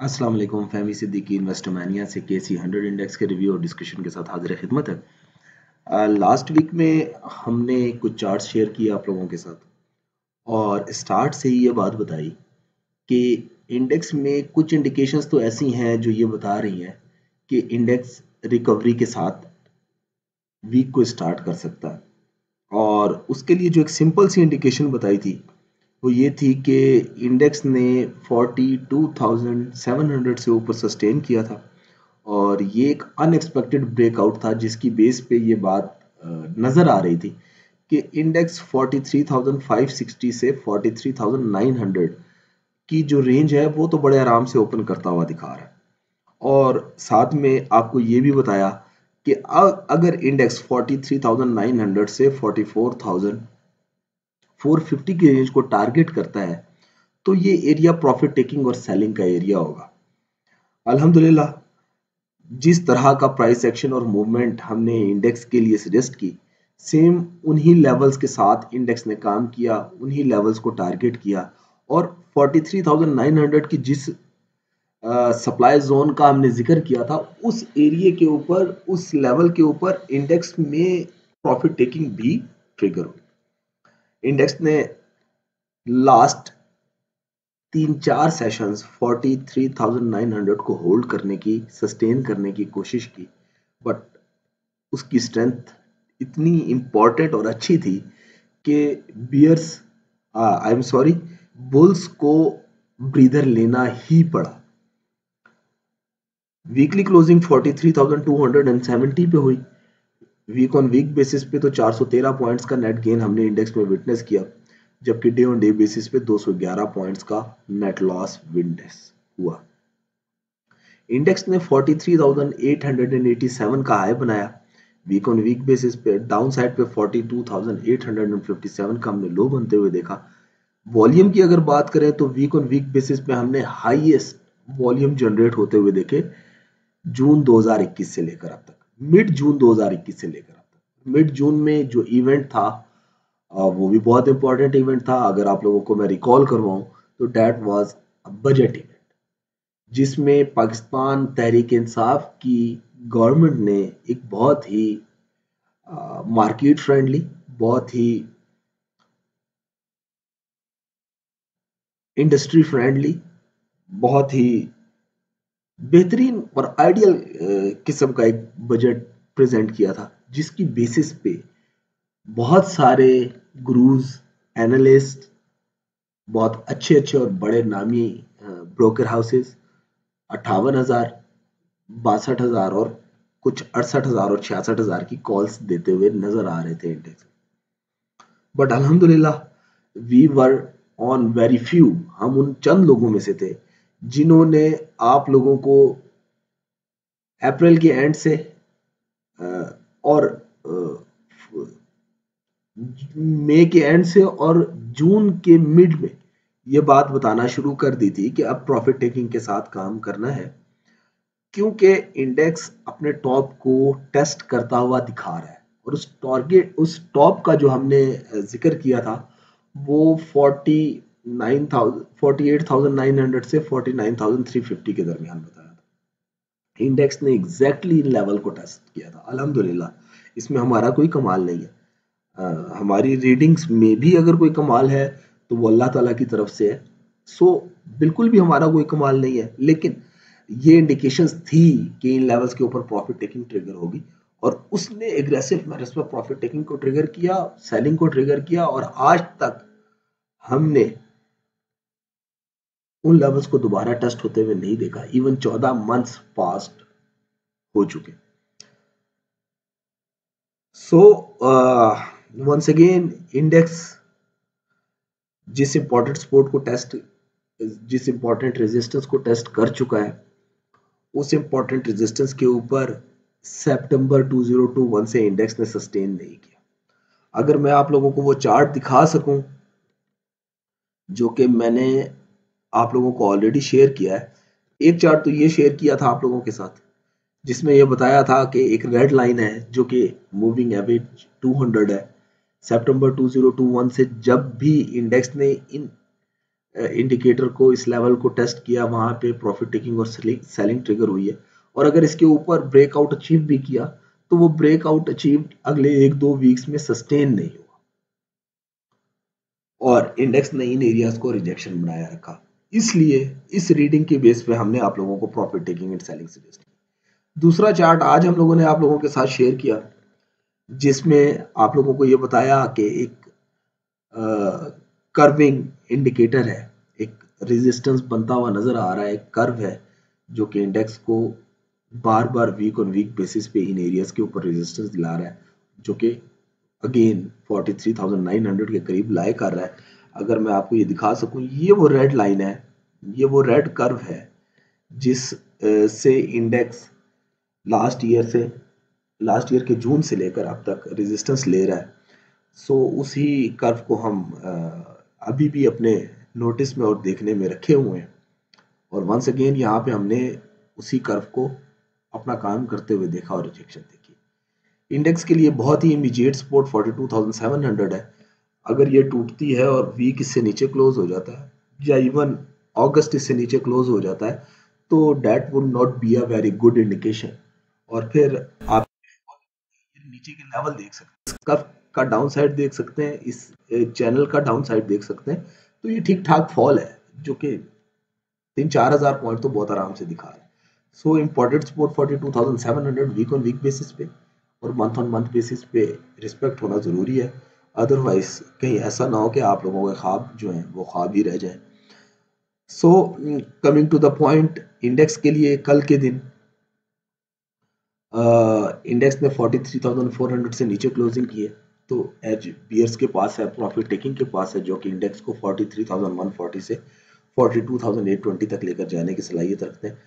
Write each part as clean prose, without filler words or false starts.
अस्सलाम वालेकुम। फहमी सिद्दीकी इन्वेस्टमेनिया से KC 100 इंडेक्स के रिव्यू और डिस्कशन के साथ हाजिर खिदमत है। लास्ट वीक में हमने कुछ चार्ट्स शेयर किए आप लोगों के साथ और स्टार्ट से ही ये बात बताई कि इंडेक्स में कुछ इंडिकेशंस तो ऐसी हैं जो ये बता रही हैं कि इंडेक्स रिकवरी के साथ वीक को स्टार्ट कर सकता है। और उसके लिए जो एक सिंपल सी इंडिकेशन बताई थी वो ये थी कि इंडेक्स ने 42,700 से ऊपर सस्टेन किया था और ये एक अनएक्सपेक्टेड ब्रेकआउट था जिसकी बेस पे ये बात नज़र आ रही थी कि इंडेक्स 43,560 से 43,900 की जो रेंज है वो तो बड़े आराम से ओपन करता हुआ दिखा रहा है। और साथ में आपको ये भी बताया कि अगर इंडेक्स 43,900 से 44,450 की रेंज को टारगेट करता है तो ये एरिया प्रॉफिट टेकिंग और सेलिंग का एरिया होगा। अल्हम्दुलिल्लाह जिस तरह का प्राइस एक्शन और मूवमेंट हमने इंडेक्स के लिए सजेस्ट की, सेम उन्हीं लेवल्स के साथ इंडेक्स ने काम किया, उन्हीं लेवल्स को टारगेट किया और 43,900 की जिस सप्लाई जोन का हमने जिक्र किया था उस एरिया के ऊपर, उस लेवल के ऊपर इंडेक्स में प्रॉफिट टेकिंग भी ट्रिगर हुई। इंडेक्स ने लास्ट 3-4 सेशंस 43,900 को होल्ड करने की, सस्टेन करने की कोशिश की, बट उसकी स्ट्रेंथ इतनी इम्पोर्टेंट और अच्छी थी कि bears I am sorry bulls को ब्रीदर लेना ही पड़ा। वीकली क्लोजिंग 43,270 पे हुई। वीक ऑन वीक बेसिस पे तो 413 पॉइंट्स का नेट गेन हमने इंडेक्स में विटनेस किया, जबकि डे ऑन डे बेसिस पे 211 पॉइंट्स का नेट लॉस विटनेस हुआ। इंडेक्स ने 43,887 का हाई बनाया। वीक ऑन वीक बेसिस पे डाउन साइड पे 42,857 का हमने लो बनते हुए देखा। वॉल्यूम की अगर बात करें तो वीक ऑन वीक बेसिस पे हमने हाईएस्ट वॉल्यूम जनरेट होते हुए देखे जून 2021 से लेकर अब तक, मिड जून 2021 से लेकर अब तक। मिड जून में जो इवेंट था वो भी बहुत इंपॉर्टेंट इवेंट था। अगर आप लोगों को मैं रिकॉल करवाऊं तो that was a budget event जिसमें पाकिस्तान तहरीक इंसाफ की गवर्नमेंट ने एक बहुत ही मार्केट फ्रेंडली, बहुत ही इंडस्ट्री फ्रेंडली, बहुत ही बेहतरीन और आइडियल किस्म का एक बजट प्रेजेंट किया था जिसकी बेसिस पे बहुत सारे गुरूज, एनालिस्ट, बहुत अच्छे अच्छे और बड़े नामी ब्रोकर हाउसेस 58,000, 62,000 और कुछ 68,000 और 66,000 की कॉल्स देते हुए नजर आ रहे थे इंडेक्स। बट अल्हम्दुलिल्लाह we were on very few, हम उन चंद लोगों में से थे जिन्होंने आप लोगों को अप्रैल के एंड से और मई के एंड से और जून के मिड में ये बात बताना शुरू कर दी थी कि अब प्रॉफिट टेकिंग के साथ काम करना है, क्योंकि इंडेक्स अपने टॉप को टेस्ट करता हुआ दिखा रहा है और उस टारगेट, उस टॉप का जो हमने जिक्र किया था वो 48,900 से 49,350 के दरमियान बताया था। इंडेक्स ने एग्जैक्टली इन लेवल को टेस्ट किया था। अल्हम्दुलिल्लाह इसमें हमारा कोई कमाल नहीं है। हमारी रीडिंग्स में भी अगर कोई कमाल है तो वो अल्लाह ताला की तरफ से है। सो बिल्कुल भी हमारा कोई कमाल नहीं है, लेकिन ये इंडिकेशंस थी कि इन लेवल्स के ऊपर प्रॉफिट टेकिंग ट्रिगर होगी और उसने एग्रेसिव मैनर्स में प्रॉफिट टेकिंग को ट्रिगर किया, सेलिंग को ट्रिगर किया और आज तक हमने उन लेवल्स को दोबारा टेस्ट होते हुए नहीं देखा। इवन 14 मंथ्स पास्ट हो चुके। सो वंस अगेन इंडेक्स जिस इंपॉर्टेंट सपोर्ट को टेस्ट, जिस इंपॉर्टेंट रेजिस्टेंस को टेस्ट कर चुका है उस इंपॉर्टेंट रेजिस्टेंस के ऊपर सितंबर 2021 से इंडेक्स ने सस्टेन नहीं किया। अगर मैं आप लोगों को वो चार्ट दिखा सकूं जो कि मैंने आप लोगों को ऑलरेडी शेयर किया है, एक चार्ट तो ये शेयर किया था आप लोगों के साथ जिसमें यह बताया था कि एक रेड लाइन है जो कि मूविंग एवरेज 200 है। सितंबर 2021 से जब भी इंडेक्स ने इन इंडिकेटर को, इस लेवल को टेस्ट किया, वहां पे प्रॉफिट टेकिंग और सेलिंग ट्रिगर हुई है। और अगर इसके ऊपर ब्रेकआउट अचीव भी किया तो वो ब्रेकआउट अचीव अगले 1-2 वीक्स में सस्टेन नहीं हुआ और इंडेक्स ने इन एरियाज को रिजेक्शन बनाया रखा। इसलिए इस रीडिंग के बेस पे हमने आप लोगों को profit taking and selling suggest किया। दूसरा चार्ट आज हम लोगों ने आप लोगों के साथ शेयर किया, जिसमें आप लोगों को ये बताया कि एक कर्विंग इंडिकेटर है, एक रेजिस्टेंस बनता हुआ नजर आ रहा है, एक कर्व है जो कि इंडेक्स को बार बार वीक ऑन वीक बेसिस पे इन एरियाज के ऊपर रेजिस्टेंस दिला रहा है, जो कि अगेन 43,900 के करीब लाई कर रहा है। अगर मैं आपको ये दिखा सकूं, ये वो रेड लाइन है, ये वो रेड कर्व है जिस से इंडेक्स लास्ट ईयर के जून से लेकर अब तक रेजिस्टेंस ले रहा है। सो उसी कर्व को हम अभी भी अपने नोटिस में और देखने में रखे हुए हैं और वंस अगेन यहाँ पे हमने उसी कर्व को अपना काम करते हुए देखा और रिजेक्शन देखी। इंडेक्स के लिए बहुत ही इमीडिएट सपोर्ट 42,700 है। अगर ये टूटती है और वीक इससे नीचे क्लोज हो जाता है या इवन अगस्त इससे नीचे क्लोज हो जाता है तो that would not be a very good indication. और फिर आप नीचे के लेवल देख सकते हैं, कर्व का डाउन साइड देख सकते हैं, इस चैनल का डाउन साइड देख सकते हैं। तो ये ठीक ठाक फॉल है जो कि 3-4 हजार पॉइंट तो बहुत आराम से दिखा रहा है। So important support 42,700 week on week basis पे और मंथ ऑन मंथ बेसिस पे रिस्पेक्ट होना जरूरी है। अदरवाइज कहीं ऐसा ना हो कि आप लोगों के ख्वाब जो हैं वो ख्वाब ही रह जाए। So coming to the point, index के लिए कल के दिन इंडेक्स ने 43,400 से नीचे क्लोजिंग की है, तो एज बियर्स के पास है, प्रॉफिट टेकिंग के पास है, जो कि इंडेक्स को 43,140 से 42,820 तक लेकर जाने की सलाहियत रखते हैं।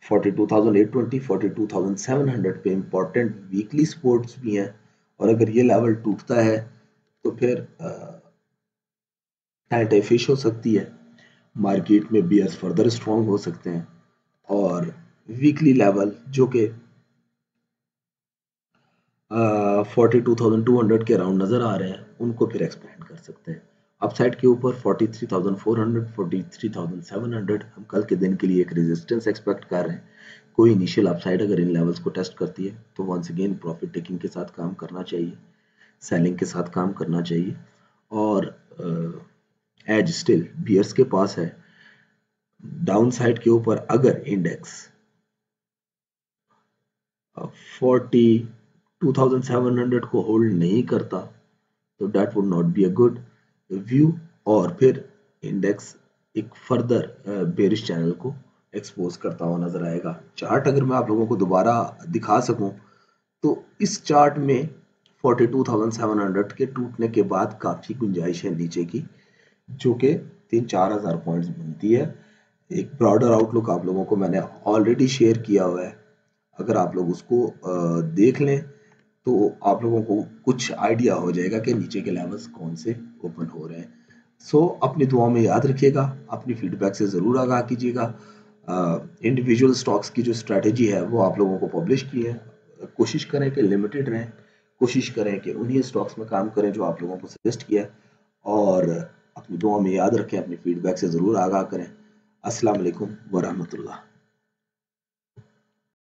42,820, 42,700 पे इंपॉर्टेंट वीकली सपोर्ट्स भी हैं और अगर ये लेवल टूटता है तो फिर टाइट फिश हो सकती है, मार्केट में बियर्स फर्दर स्ट्रॉन्ग हो सकते हैं और वीकली लेवल जो कि 42,200 के अराउंड नजर आ रहे हैं उनको फिर एक्सपेंड कर सकते हैं। अपसाइड के ऊपर 43,400, 43,700 हम कल के दिन के लिए एक रेजिस्टेंस एक्सपेक्ट कर रहे हैं। कोई इनिशियल अपसाइड अगर इन लेवल्स को टेस्ट करती है तो वंस अगेन प्रॉफिट टेकिंग के साथ काम करना चाहिए, सेलिंग के साथ काम करना चाहिए और एज स्टिल बियर्स के पास है। डाउन साइड के ऊपर अगर इंडेक्स 42,700 को होल्ड नहीं करता तो that would not be a good view और फिर इंडेक्स एक फर्दर बेरिश चैनल को एक्सपोज करता हुआ नजर आएगा। चार्ट अगर मैं आप लोगों को दोबारा दिखा सकूं तो इस चार्ट में 42,700 के टूटने के बाद काफी गुंजाइश है नीचे की, जो कि 3-4 हजार पॉइंट्स बनती है। एक ब्रॉडर आउटलुक आप लोगों को मैंने ऑलरेडी शेयर किया हुआ है, अगर आप लोग उसको देख लें तो आप लोगों को कुछ आइडिया हो जाएगा कि नीचे के लेवल्स कौन से ओपन हो रहे हैं। सो अपनी दुआ में याद रखिएगा, अपनी फीडबैक से ज़रूर आगाह कीजिएगा। इंडिविजुअल स्टॉक्स की जो स्ट्रैटेजी है वो आप लोगों को पब्लिश की है, कोशिश करें कि लिमिटेड रहें, कोशिश करें कि उन्हीं स्टॉक्स में काम करें जो आप लोगों को सजेस्ट किया है और अपनी दुआ में याद रखें, अपनी फीडबैक से ज़रूर आगाह करें। अस्सलाम वालेकुम वरहमतुल्लाह।